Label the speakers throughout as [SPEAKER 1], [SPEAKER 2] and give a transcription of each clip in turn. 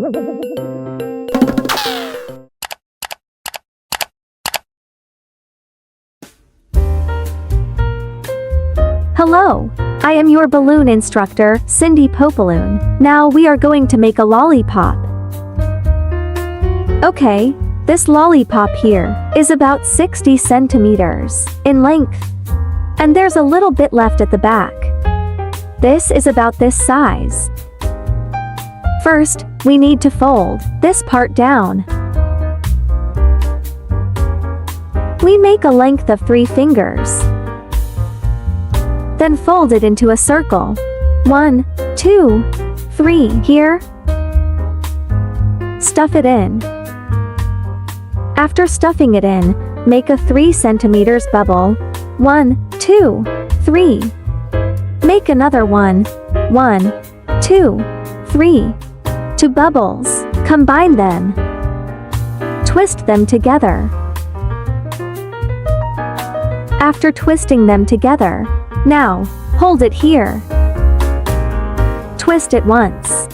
[SPEAKER 1] Hello, I am your balloon instructor, Cindy Popaloon. Now we are going to make a lollipop. Okay, this lollipop here is about 60 centimeters in length. And there's a little bit left at the back. This is about this size. First, we need to fold this part down. We make a length of 3 fingers. Then fold it into a circle. 1, 2, 3. Here. Stuff it in. After stuffing it in, make a 3 centimeters bubble. 1, 2, 3. Make another one. 1, 2, 3. 2 bubbles. Combine them. Twist them together. After twisting them together, now, hold it here. Twist it once.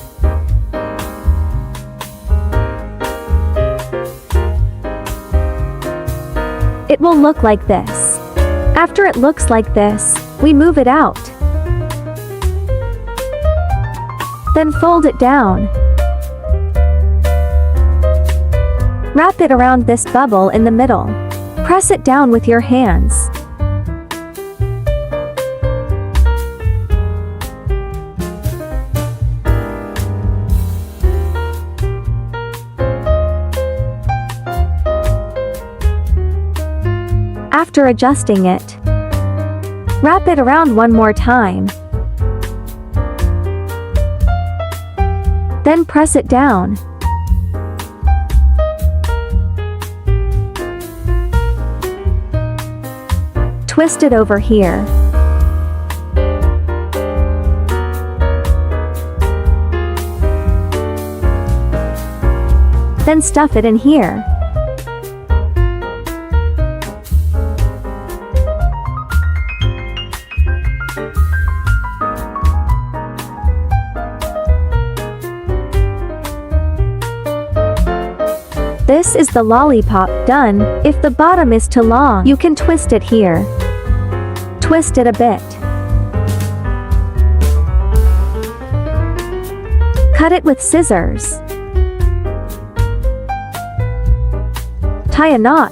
[SPEAKER 1] It will look like this. After it looks like this, we move it out. Then fold it down. Wrap it around this bubble in the middle. Press it down with your hands. After adjusting it, wrap it around one more time. Then press it down. Twist it over here. Then stuff it in here. This is the lollipop done. If the bottom is too long, you can twist it here. Twist it a bit. Cut it with scissors. Tie a knot.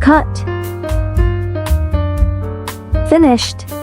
[SPEAKER 1] Cut. Finished.